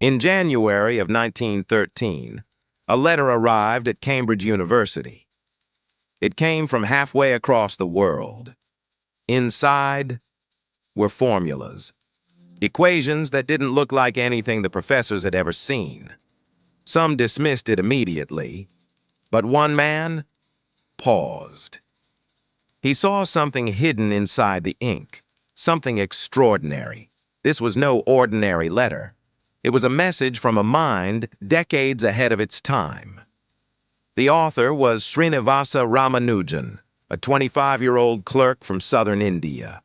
In January of 1913, a letter arrived at Cambridge University. It came from halfway across the world. Inside were formulas, equations that didn't look like anything the professors had ever seen. Some dismissed it immediately, but one man paused. He saw something hidden inside the ink, something extraordinary. This was no ordinary letter. It was a message from a mind decades ahead of its time. The author was Srinivasa Ramanujan, a 25-year-old clerk from southern India.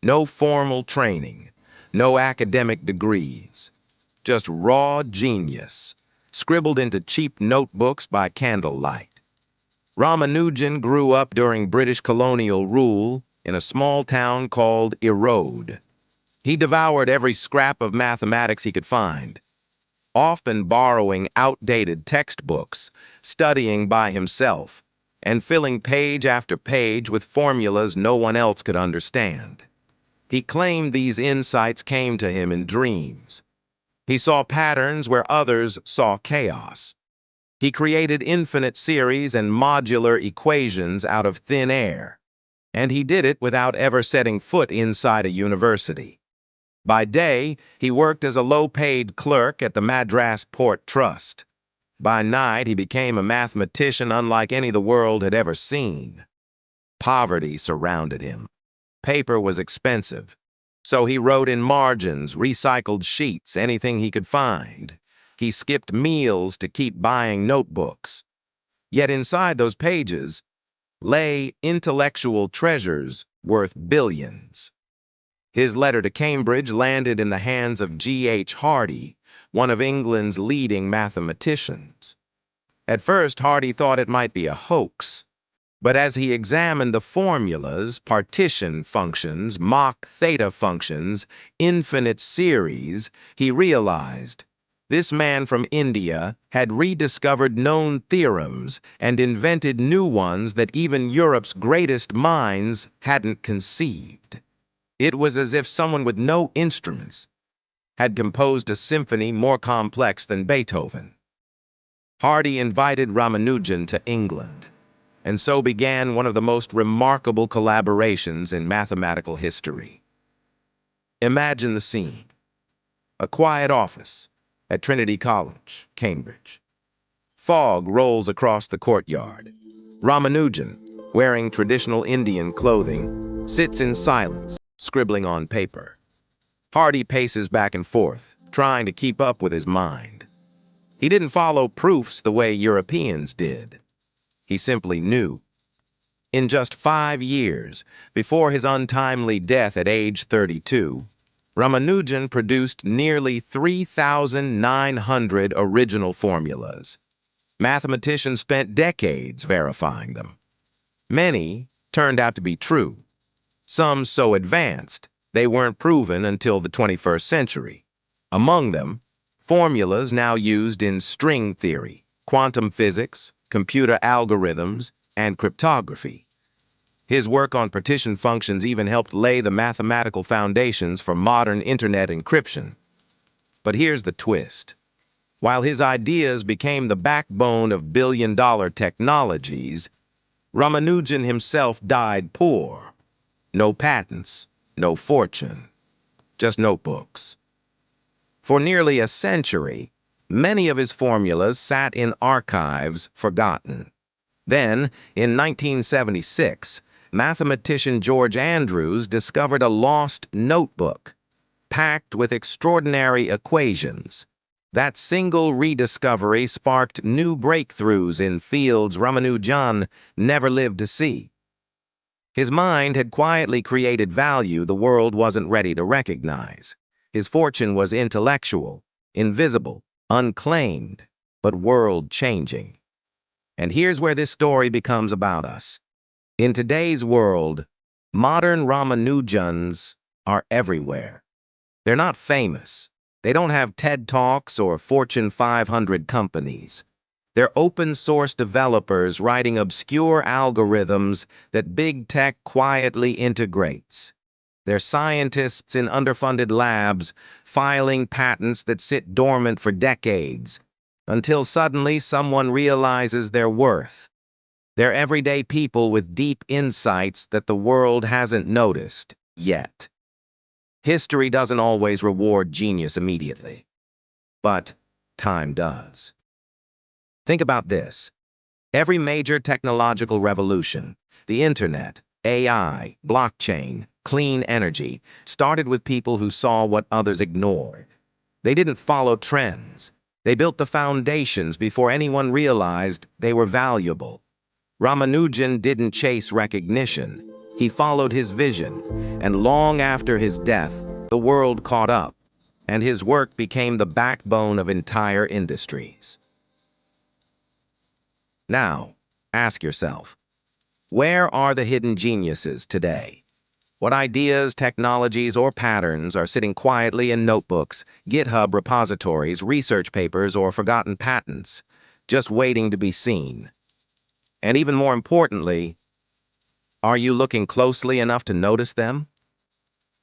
No formal training, no academic degrees, just raw genius, scribbled into cheap notebooks by candlelight. Ramanujan grew up during British colonial rule in a small town called Erode. He devoured every scrap of mathematics he could find, often borrowing outdated textbooks, studying by himself, and filling page after page with formulas no one else could understand. He claimed these insights came to him in dreams. He saw patterns where others saw chaos. He created infinite series and modular equations out of thin air, and he did it without ever setting foot inside a university. By day, he worked as a low-paid clerk at the Madras Port Trust. By night, he became a mathematician unlike any the world had ever seen. Poverty surrounded him. Paper was expensive, so he wrote in margins, recycled sheets, anything he could find. He skipped meals to keep buying notebooks. Yet inside those pages lay intellectual treasures worth billions. His letter to Cambridge landed in the hands of G.H. Hardy, one of England's leading mathematicians. At first, Hardy thought it might be a hoax, but as he examined the formulas, partition functions, Mach theta functions, infinite series, he realized this man from India had rediscovered known theorems and invented new ones that even Europe's greatest minds hadn't conceived. It was as if someone with no instruments had composed a symphony more complex than Beethoven. Hardy invited Ramanujan to England, and so began one of the most remarkable collaborations in mathematical history. Imagine the scene. A quiet office at Trinity College, Cambridge. Fog rolls across the courtyard. Ramanujan, wearing traditional Indian clothing, sits in silence, scribbling on paper. Hardy paces back and forth, trying to keep up with his mind. He didn't follow proofs the way Europeans did. He simply knew. In just 5 years, before his untimely death at age 32, Ramanujan produced nearly 3,900 original formulas. Mathematicians spent decades verifying them. Many turned out to be true, some so advanced they weren't proven until the 21st century. Among them, formulas now used in string theory, quantum physics, computer algorithms, and cryptography. His work on partition functions even helped lay the mathematical foundations for modern internet encryption. But here's the twist. While his ideas became the backbone of billion-dollar technologies, Ramanujan himself died poor. No patents, no fortune, just notebooks. For nearly a century, many of his formulas sat in archives forgotten. Then, in 1976, mathematician George Andrews discovered a lost notebook, packed with extraordinary equations. That single rediscovery sparked new breakthroughs in fields Ramanujan never lived to see. His mind had quietly created value the world wasn't ready to recognize. His fortune was intellectual, invisible, unclaimed, but world-changing. And here's where this story becomes about us. In today's world, modern Ramanujans are everywhere. They're not famous. They don't have TED Talks or Fortune 500 companies. They're open-source developers writing obscure algorithms that big tech quietly integrates. They're scientists in underfunded labs, filing patents that sit dormant for decades, until suddenly someone realizes their worth. They're everyday people with deep insights that the world hasn't noticed yet. History doesn't always reward genius immediately, but time does. Think about this. Every major technological revolution, the internet, AI, blockchain, clean energy, started with people who saw what others ignored. They didn't follow trends. They built the foundations before anyone realized they were valuable. Ramanujan didn't chase recognition. He followed his vision, and long after his death, the world caught up, and his work became the backbone of entire industries. Now, ask yourself, where are the hidden geniuses today? What ideas, technologies, or patterns are sitting quietly in notebooks, GitHub repositories, research papers, or forgotten patents, just waiting to be seen? And even more importantly, are you looking closely enough to notice them?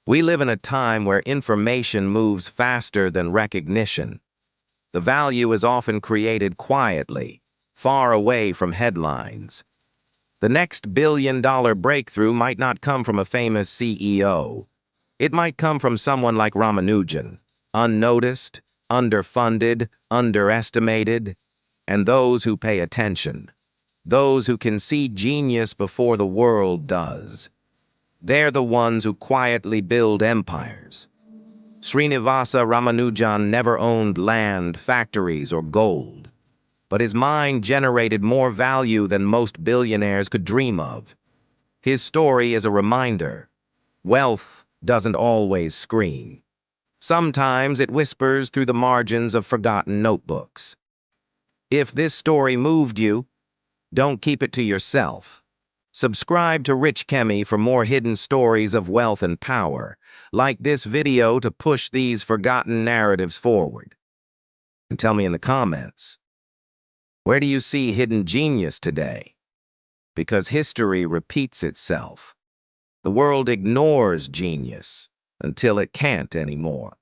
We live in a time where information moves faster than recognition. The value is often created quietly, far away from headlines. The next billion-dollar breakthrough might not come from a famous CEO. It might come from someone like Ramanujan, unnoticed, underfunded, underestimated, and those who pay attention, those who can see genius before the world does. They're the ones who quietly build empires. Srinivasa Ramanujan never owned land, factories, or gold, but his mind generated more value than most billionaires could dream of. His story is a reminder. Wealth doesn't always scream. Sometimes it whispers through the margins of forgotten notebooks. If this story moved you, don't keep it to yourself. Subscribe to Richchemy for more hidden stories of wealth and power. Like this video to push these forgotten narratives forward. And tell me in the comments, where do you see hidden genius today? Because history repeats itself. The world ignores genius until it can't anymore.